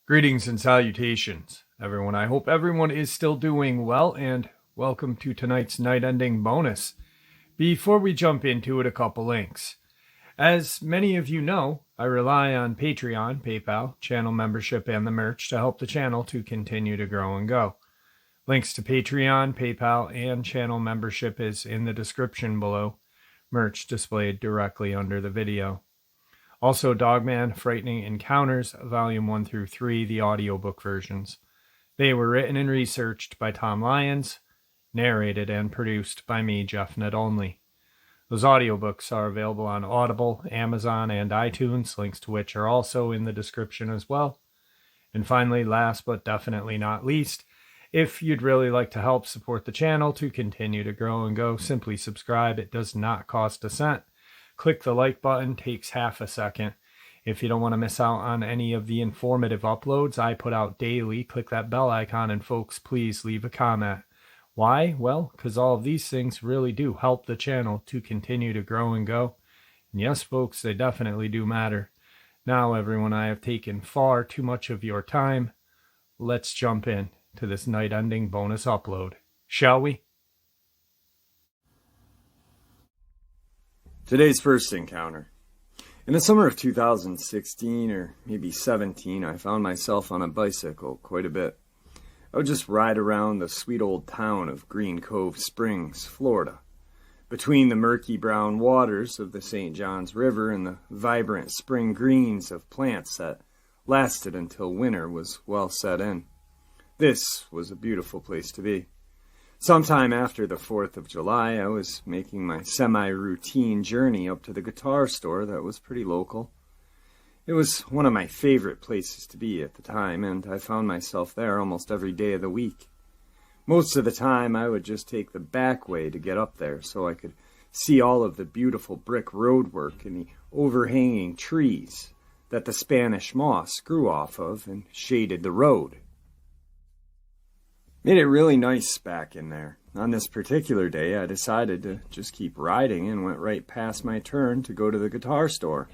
Greetings and salutations, everyone. I hope everyone is still doing well, and welcome to tonight's night ending bonus. Before we jump into it, a couple links. As many of you know, I rely on Patreon, PayPal, channel membership, and the merch to help the channel to continue to grow and go. Links to Patreon, PayPal, and channel membership is in the description below. Merch displayed directly under the video. Also, Dogman, Frightening Encounters, Volume 1 through 3, the audiobook versions. They were written and researched by Tom Lyons, narrated and produced by me, Jeff Net Only. Those audiobooks are available on Audible, Amazon, and iTunes, links to which are also in the description as well. And finally, last but definitely not least, if you'd really like to help support the channel to continue to grow and go, simply subscribe. It does not cost a cent. Click the like button, takes half a second. If you don't want to miss out on any of the informative uploads I put out daily, click that bell icon, and folks, please leave a comment. Why? Well, because all of these things really do help the channel to continue to grow and go. And yes, folks, they definitely do matter. Now, everyone, I have taken far too much of your time. Let's jump in to this night-ending bonus upload, shall we? Today's first encounter. In the summer of 2016 or maybe 17, I found myself on a bicycle quite a bit. I would just ride around the sweet old town of Green Cove Springs, Florida. Between the murky brown waters of the St. Johns River and the vibrant spring greens of plants that lasted until winter was well set in. This was a beautiful place to be. Sometime after the 4th of July, I was making my semi-routine journey up to the guitar store that was pretty local. It was one of my favorite places to be at the time, and I found myself there almost every day of the week. Most of the time, I would just take the back way to get up there so I could see all of the beautiful brick roadwork and the overhanging trees that the Spanish moss grew off of and shaded the road. Made it really nice back in there. On this particular day, I decided to just keep riding and went right past my turn to go to the guitar store.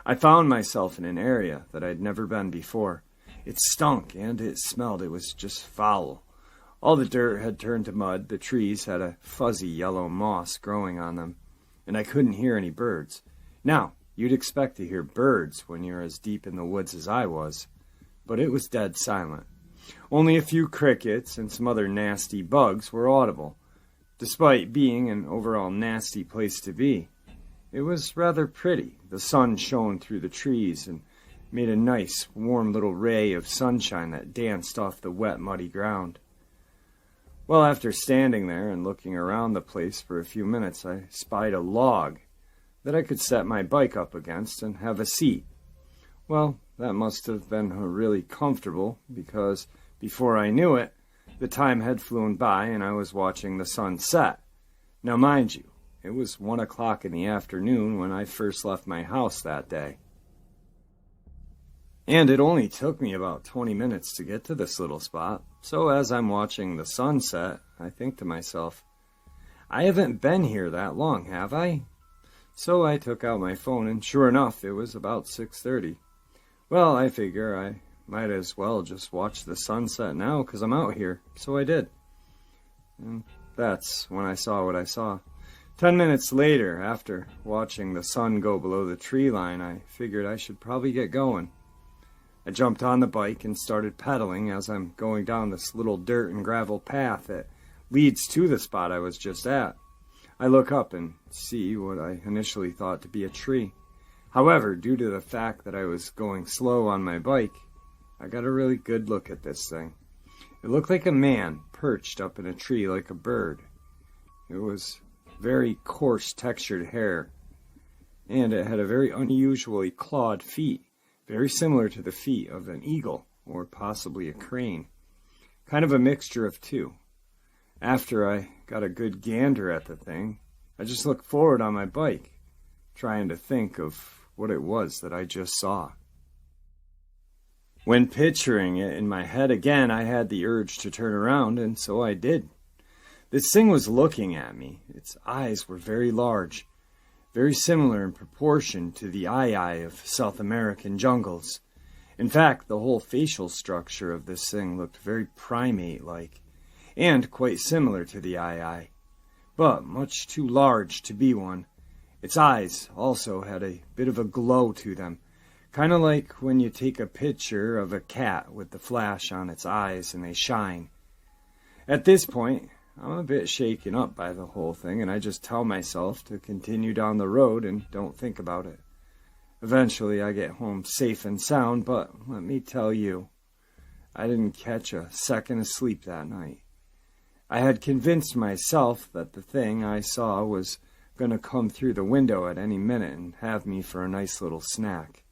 I found myself in an area that I'd never been before. It stunk and it smelled. It was just foul. All the dirt had turned to mud. The trees had a fuzzy yellow moss growing on them, and I couldn't hear any birds. Now, you'd expect to hear birds when you're as deep in the woods as I was, but it was dead silent. Only a few crickets and some other nasty bugs were audible. Despite being an overall nasty place to be, it was rather pretty. The sun shone through the trees and made a nice, warm little ray of sunshine that danced off the wet, muddy ground. Well, after standing there and looking around the place for a few minutes, I spied a log that I could set my bike up against and have a seat. Well, that must have been really comfortable, because before I knew it, the time had flown by and I was watching the sun set. Now, mind you, it was 1 o'clock in the afternoon when I first left my house that day. And it only took me about 20 minutes to get to this little spot. So as I'm watching the sun set, I think to myself, I haven't been here that long, have I? So I took out my phone, and sure enough, it was about 6:30. Well, I figure I might as well just watch the sunset now because I'm out here, so I did. And that's when I saw what I saw. 10 minutes later, after watching the sun go below the tree line, I figured I should probably get going. I jumped on the bike and started pedaling as I'm going down this little dirt and gravel path that leads to the spot I was just at. I look up and see what I initially thought to be a tree. However, due to the fact that I was going slow on my bike, I got a really good look at this thing. It looked like a man perched up in a tree like a bird. It was very coarse textured hair, and it had a very unusually clawed feet, very similar to the feet of an eagle or possibly a crane. Kind of a mixture of two. After I got a good gander at the thing, I just looked forward on my bike, trying to think of what it was that I just saw. When picturing it in my head again, I had the urge to turn around, and so I did. This thing was looking at me. Its eyes were very large, very similar in proportion to the eye of South American jungles. In fact, the whole facial structure of this thing looked very primate-like, and quite similar to the eye, but much too large to be one. Its eyes also had a bit of a glow to them, kind of like when you take a picture of a cat with the flash on its eyes and they shine. At this point, I'm a bit shaken up by the whole thing, and I just tell myself to continue down the road and don't think about it. Eventually, I get home safe and sound, but let me tell you, I didn't catch a second of sleep that night. I had convinced myself that the thing I saw was going to come through the window at any minute and have me for a nice little snack.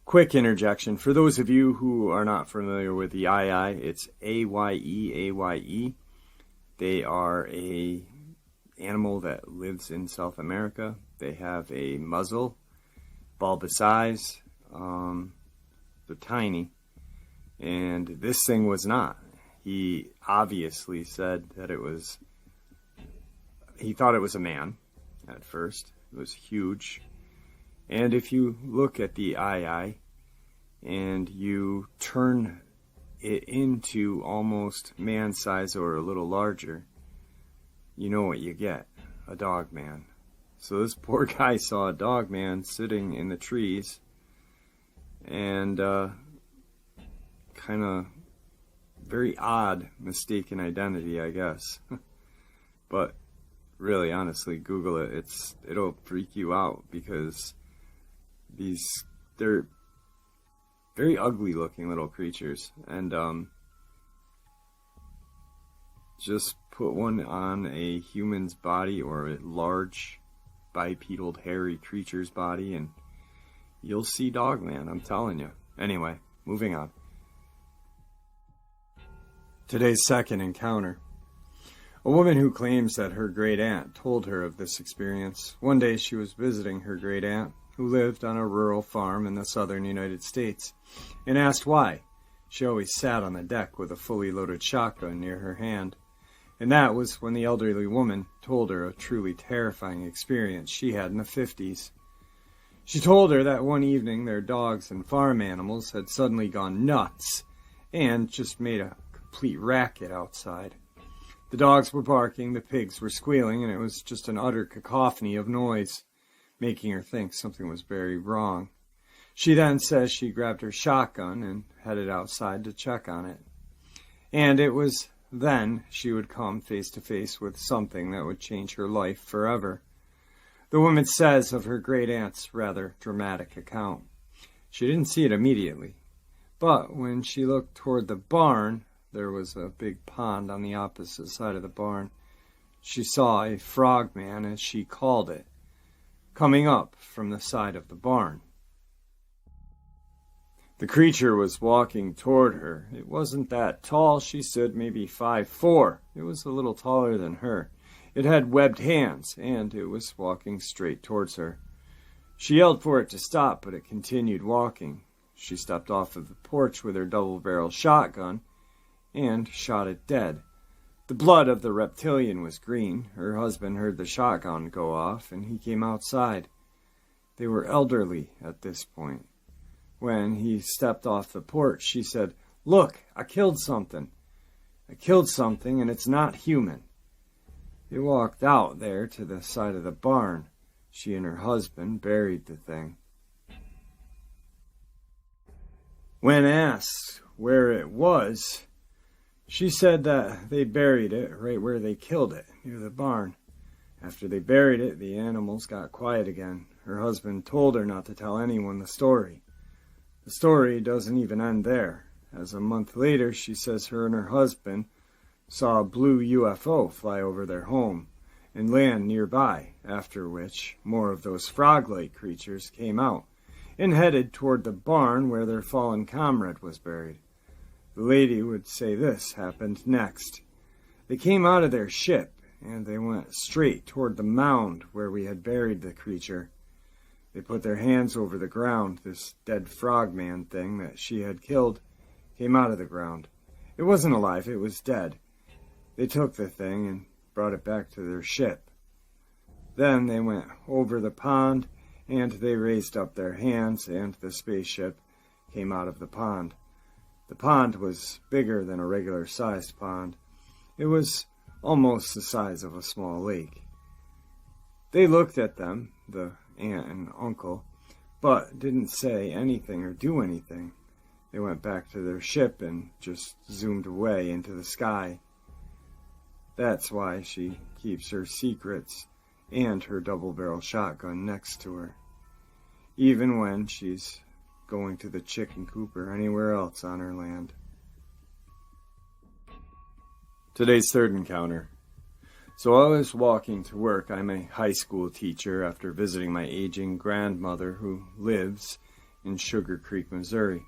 Quick interjection. For those of you who are not familiar with the eye, it's Aye. They are a animal that lives in South America. They have a muzzle, bulbous eyes. They're tiny. And this thing was not. He obviously said that he thought it was a man at first. It was huge. And if you look at the eye and you turn it into almost man size or a little larger, you know what you get, a Dogman. So this poor guy saw a Dogman sitting in the trees and kind of very odd mistaken identity, I guess. But really, honestly, Google it. It'll freak you out because they're very ugly looking little creatures, and just put one on a human's body or a large bipedal hairy creature's body and you'll see Dogman, I'm telling you. Anyway, moving on. Today's second encounter. A woman who claims that her great aunt told her of this experience. One day she was visiting her great aunt, who lived on a rural farm in the southern United States, and asked why. She always sat on the deck with a fully loaded shotgun near her hand, and that was when the elderly woman told her a truly terrifying experience she had in the 50s. She told her that one evening their dogs and farm animals had suddenly gone nuts and just made a complete racket outside. The dogs were barking, the pigs were squealing, and it was just an utter cacophony of noise, making her think something was very wrong. She then says she grabbed her shotgun and headed outside to check on it. And it was then she would come face to face with something that would change her life forever. The woman says of her great aunt's rather dramatic account. She didn't see it immediately, but when she looked toward the barn, there was a big pond on the opposite side of the barn. She saw a frogman, as she called it, coming up from the side of the barn. The creature was walking toward her. It wasn't that tall. She stood maybe 5'4". It was a little taller than her. It had webbed hands, and it was walking straight towards her. She yelled for it to stop, but it continued walking. She stepped off of the porch with her double-barrel shotgun and shot it dead. The blood of the reptilian was green. Her husband heard the shotgun go off, and he came outside. They were elderly at this point. When he stepped off the porch, she said, "Look, I killed something. I killed something, and it's not human." They walked out there to the side of the barn. She and her husband buried the thing. When asked where it was, she said that they buried it right where they killed it, near the barn. After they buried it, the animals got quiet again. Her husband told her not to tell anyone the story. The story doesn't even end there, as a month later she says her and her husband saw a blue UFO fly over their home and land nearby, after which more of those frog-like creatures came out and headed toward the barn where their fallen comrade was buried. The lady would say this happened next. They came out of their ship, and they went straight toward the mound where we had buried the creature. They put their hands over the ground. This dead frogman thing that she had killed came out of the ground, It wasn't alive, it was dead. They took the thing and brought it back to their ship. Then they went over the pond, and they raised up their hands, and the spaceship came out of the pond. The pond was bigger than a regular-sized pond. It was almost the size of a small lake. They looked at them, the aunt and uncle, but didn't say anything or do anything. They went back to their ship and just zoomed away into the sky. That's why she keeps her secrets and her double-barrel shotgun next to her, even when she's going to the chicken coop or anywhere else on her land. Today's third encounter. So I was walking to work. I'm a high school teacher after visiting my aging grandmother who lives in Sugar Creek, Missouri.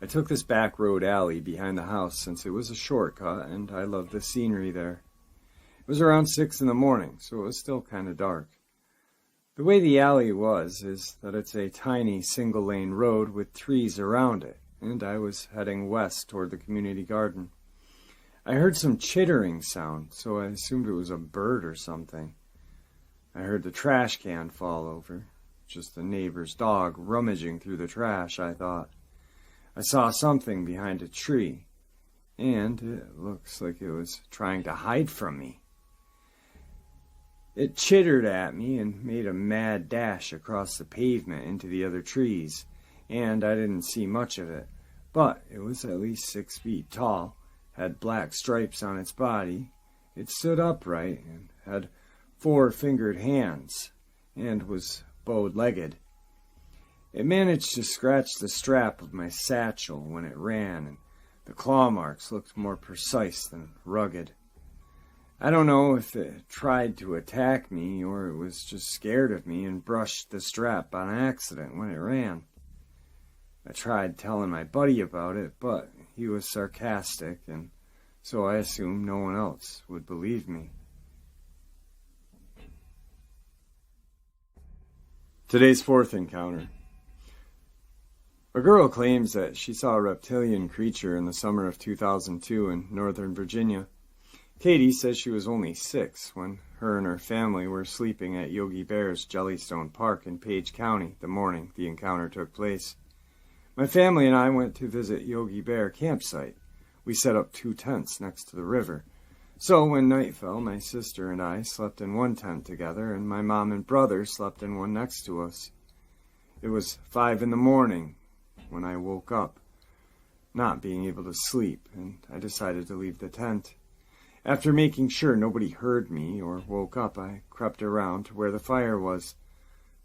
I took this back road alley behind the house since it was a shortcut and I loved the scenery there. It was around 6 in the morning, so it was still kind of dark. The way the alley was is that it's a tiny single-lane road with trees around it, and I was heading west toward the community garden. I heard some chittering sound, so I assumed it was a bird or something. I heard the trash can fall over. Just the neighbor's dog rummaging through the trash, I thought. I saw something behind a tree, and it looks like it was trying to hide from me. It chittered at me and made a mad dash across the pavement into the other trees, and I didn't see much of it, but it was at least 6 feet tall, had black stripes on its body. It stood upright and had 4-fingered hands, and was bow-legged. It managed to scratch the strap of my satchel when it ran, and the claw marks looked more precise than rugged. I don't know if it tried to attack me or it was just scared of me and brushed the strap on accident when it ran. I tried telling my buddy about it, but he was sarcastic, and so I assumed no one else would believe me. Today's fourth encounter. A girl claims that she saw a reptilian creature in the summer of 2002 in Northern Virginia. Katie says she was only 6 when her and her family were sleeping at Yogi Bear's Jellystone Park in Page County the morning the encounter took place. My family and I went to visit Yogi Bear campsite. We set up 2 tents next to the river. So when night fell, my sister and I slept in one tent together, and my mom and brother slept in one next to us. It was 5 in the morning when I woke up, not being able to sleep, and I decided to leave the tent. After making sure nobody heard me or woke up, I crept around to where the fire was.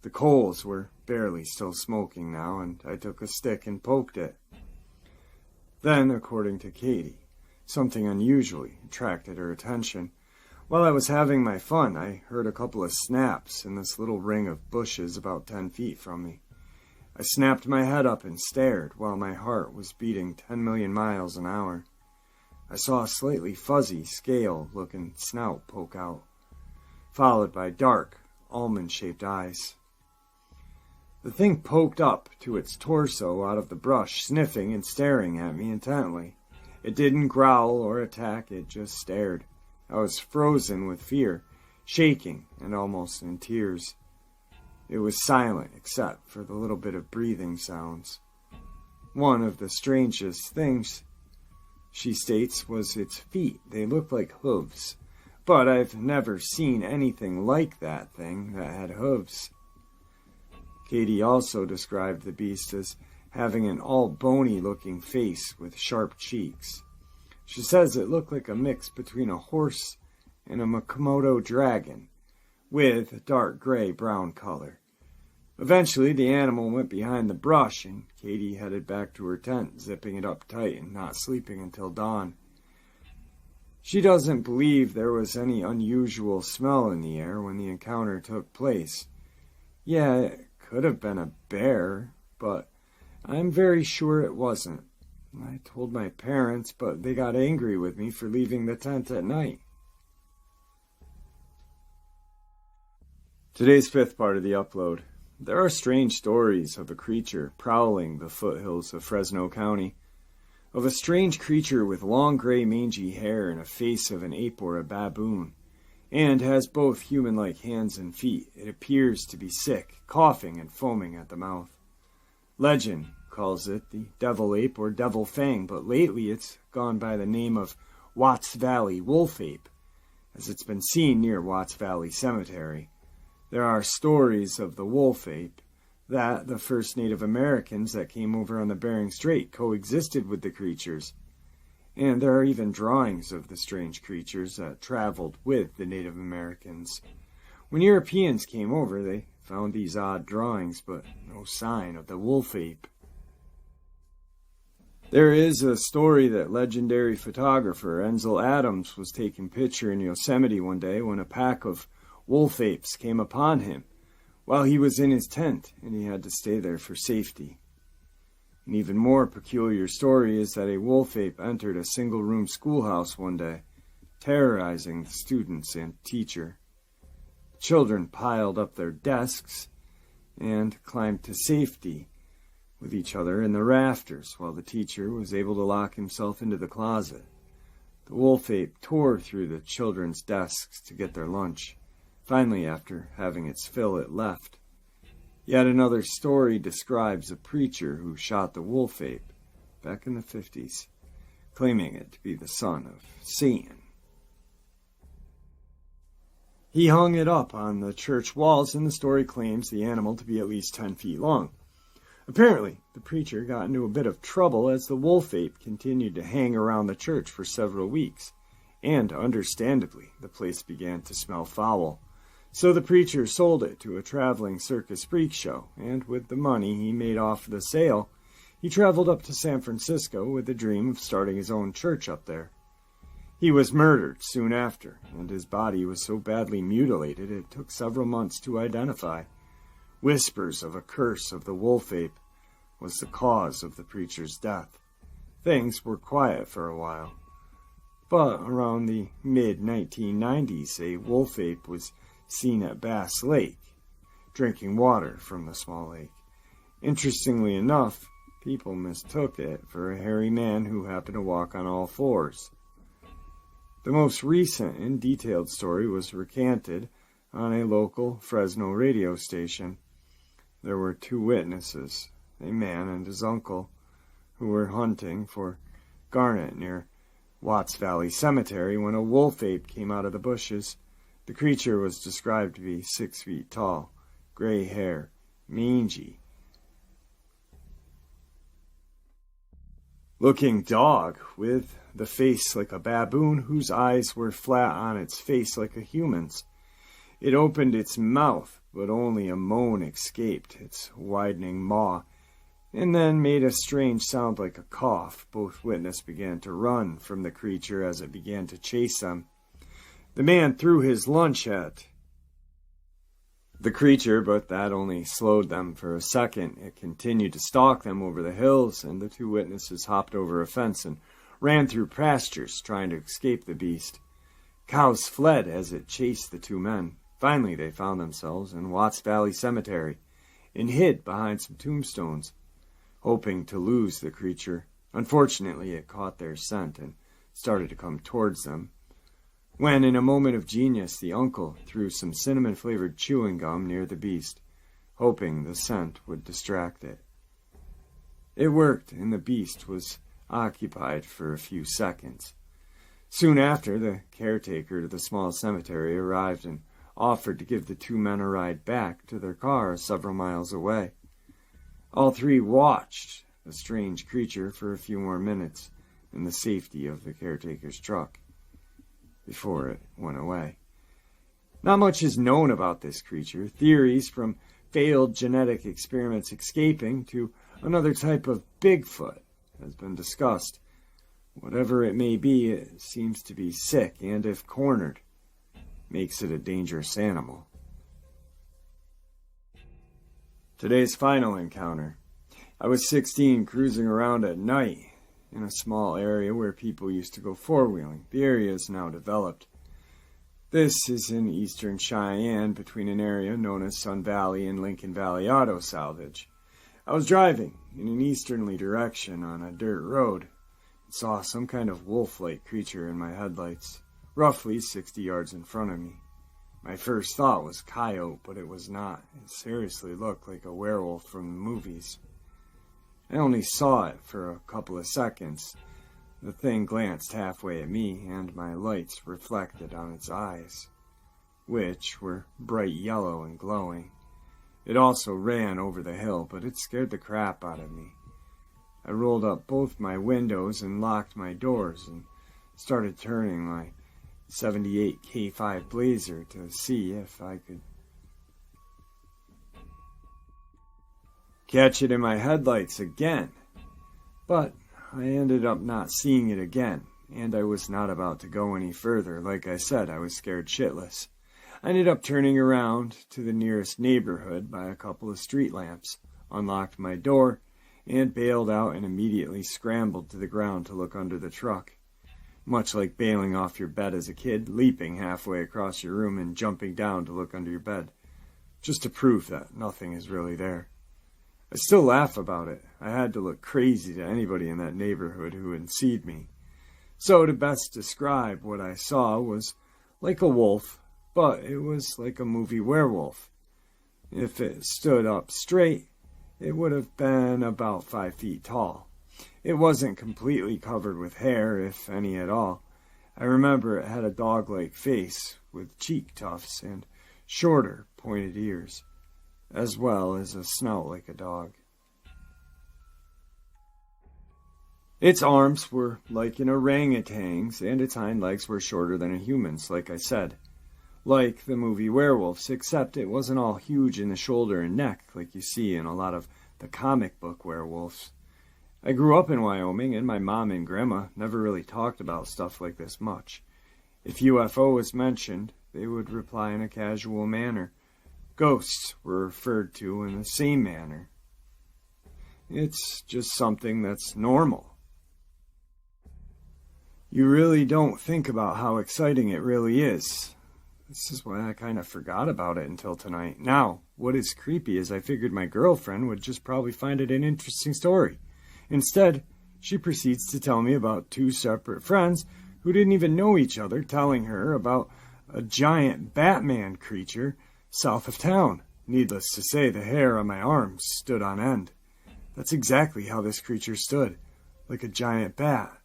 The coals were barely still smoking now, and I took a stick and poked it. Then, according to Katie, something unusually attracted her attention. While I was having my fun, I heard a couple of snaps in this little ring of bushes about 10 feet from me. I snapped my head up and stared while my heart was beating 10 million miles an hour. I saw a slightly fuzzy, scale-looking snout poke out, followed by dark, almond-shaped eyes. The thing poked up to its torso out of the brush, sniffing and staring at me intently. It didn't growl or attack, it just stared. I was frozen with fear, shaking and almost in tears. It was silent except for the little bit of breathing sounds. One of the strangest things, she states, was its feet. They looked like hooves, but I've never seen anything like that thing that had hooves. Katie also described the beast as having an all-bony-looking face with sharp cheeks. She says it looked like a mix between a horse and a Komodo dragon, with dark gray-brown color. Eventually, the animal went behind the brush, and Katie headed back to her tent, zipping it up tight and not sleeping until dawn. She doesn't believe there was any unusual smell in the air when the encounter took place. Yeah, it could have been a bear, but I'm very sure it wasn't. I told my parents, but they got angry with me for leaving the tent at night. Today's fifth part of the upload. There are strange stories of a creature prowling the foothills of Fresno County. of a strange creature with long gray mangy hair and a face of an ape or a baboon, and has both human-like hands and feet. It appears to be sick, coughing and foaming at the mouth. Legend calls it the devil ape or devil fang, but lately it's gone by the name of Watts Valley Wolfape, as it's been seen near Watts Valley Cemetery. There are stories of the Wolfape that the first Native Americans that came over on the Bering Strait coexisted with the creatures, and there are even drawings of the strange creatures that traveled with the Native Americans. When Europeans came over, they found these odd drawings, but no sign of the Wolfape. There is a story that legendary photographer Ansel Adams was taking a picture in Yosemite one day when a pack of Wolfapes came upon him while he was in his tent, and he had to stay there for safety. An even more peculiar story is that a Wolfape entered a single-room schoolhouse one day, terrorizing the students and teacher. The children piled up their desks and climbed to safety with each other in the rafters, while the teacher was able to lock himself into the closet. The Wolfape tore through the children's desks to get their lunch. Finally, after having its fill, it left. Yet another story describes a preacher who shot the Wolfape back in the 50s, claiming it to be the son of Satan. He hung it up on the church walls, and the story claims the animal to be at least 10 feet long. Apparently, the preacher got into a bit of trouble as the Wolfape continued to hang around the church for several weeks, and understandably, the place began to smell foul. So the preacher sold it to a traveling circus freak show, and with the money he made off the sale, he traveled up to San Francisco with the dream of starting his own church up there. He was murdered soon after, and his body was so badly mutilated it took several months to identify. Whispers of a curse of the Wolfape was the cause of the preacher's death. Things were quiet for a while, but around the mid-1990s, a Wolfape was seen at Bass Lake, drinking water from the small lake. Interestingly enough, people mistook it for a hairy man who happened to walk on all fours. The most recent and detailed story was recanted on a local Fresno radio station. There were 2 witnesses, a man and his uncle, who were hunting for garnet near Watts Valley Cemetery when a Wolfape came out of the bushes. The creature was described to be 6 feet tall, gray hair, mangy looking dog with the face like a baboon whose eyes were flat on its face like a human's. It opened its mouth, but only a moan escaped its widening maw, and then made a strange sound like a cough. Both witnesses began to run from the creature as it began to chase them. The man threw his lunch at the creature, but that only slowed them for a second. It continued to stalk them over the hills, and the 2 witnesses hopped over a fence and ran through pastures, trying to escape the beast. Cows fled as it chased the 2 men. Finally, they found themselves in Watts Valley Cemetery and hid behind some tombstones, hoping to lose the creature. Unfortunately, it caught their scent and started to come towards them, when, in a moment of genius, the uncle threw some cinnamon-flavored chewing gum near the beast, hoping the scent would distract it. It worked, and the beast was occupied for a few seconds. Soon after, the caretaker to the small cemetery arrived and offered to give the 2 men a ride back to their car several miles away. All 3 watched the strange creature for a few more minutes in the safety of the caretaker's truck before it went away. Not much is known about this creature. Theories from failed genetic experiments escaping to another type of Bigfoot has been discussed. Whatever it may be, it seems to be sick, and if cornered, makes it a dangerous animal. Today's final encounter. I was 16, cruising around at night in a small area where people used to go four-wheeling. The area is now developed. This is in eastern Cheyenne, between an area known as Sun Valley and Lincoln Valley Auto Salvage. I was driving in an easterly direction on a dirt road. saw some kind of wolf-like creature in my headlights, roughly 60 yards in front of me. My first thought was coyote, but it was not. It seriously looked like a werewolf from the movies. I only saw it for a couple of seconds. The thing glanced halfway at me, and my lights reflected on its eyes, which were bright yellow and glowing. It also ran over the hill, but it scared the crap out of me. I rolled up both my windows and locked my doors and started turning my 78 K5 Blazer to see if I could catch it in my headlights again. But I ended up not seeing it again, and I was not about to go any further. Like I said, I was scared shitless. I ended up turning around to the nearest neighborhood by a couple of street lamps, unlocked my door, and bailed out and immediately scrambled to the ground to look under the truck. Much like bailing off your bed as a kid, leaping halfway across your room and jumping down to look under your bed, just to prove that nothing is really there. I still laugh about it. I had to look crazy to anybody in that neighborhood who would see me. So to best describe what I saw was like a wolf, but it was like a movie werewolf. If it stood up straight, it would have been about 5 feet tall. It wasn't completely covered with hair, if any at all. I remember it had a dog-like face with cheek tufts and shorter, pointed ears, as well as a snout like a dog. Its arms were like an orangutan's, and its hind legs were shorter than a human's, like I said. Like the movie werewolves, except it wasn't all huge in the shoulder and neck like you see in a lot of the comic book werewolves. I grew up in Wyoming, and my mom and grandma never really talked about stuff like this much. If UFO was mentioned, they would reply in a casual manner. Ghosts were referred to in the same manner. It's just something that's normal. You really don't think about how exciting it really is. This is why I kind of forgot about it until tonight. Now, what is creepy is I figured my girlfriend would just probably find it an interesting story. Instead, she proceeds to tell me about 2 separate friends who didn't even know each other, telling her about a giant Batman creature south of town. Needless to say, the hair on my arms stood on end. That's exactly how this creature stood, like a giant bat.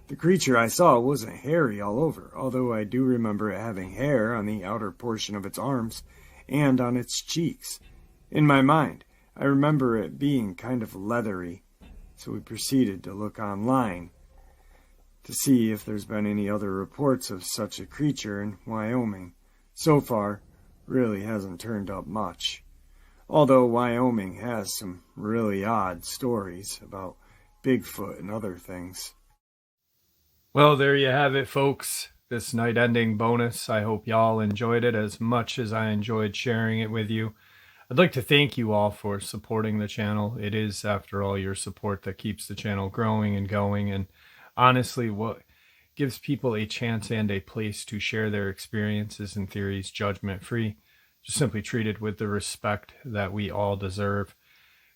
The creature I saw wasn't hairy all over, although I do remember it having hair on the outer portion of its arms and on its cheeks. In my mind, I remember it being kind of leathery, so we proceeded to look online to see if there's been any other reports of such a creature in Wyoming. So far, really hasn't turned up much. Although Wyoming has some really odd stories about Bigfoot and other things. Well, there you have it, folks. This night-ending bonus. I hope y'all enjoyed it as much as I enjoyed sharing it with you. I'd like to thank you all for supporting the channel. It is, after all, your support that keeps the channel growing and going, and honestly, what gives people a chance and a place to share their experiences and theories judgment-free, just simply treated with the respect that we all deserve.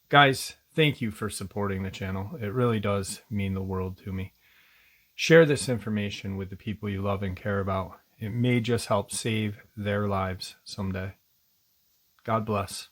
Guys, thank you for supporting the channel. It really does mean the world to me. Share this information with the people you love and care about. It may just help save their lives someday. God bless.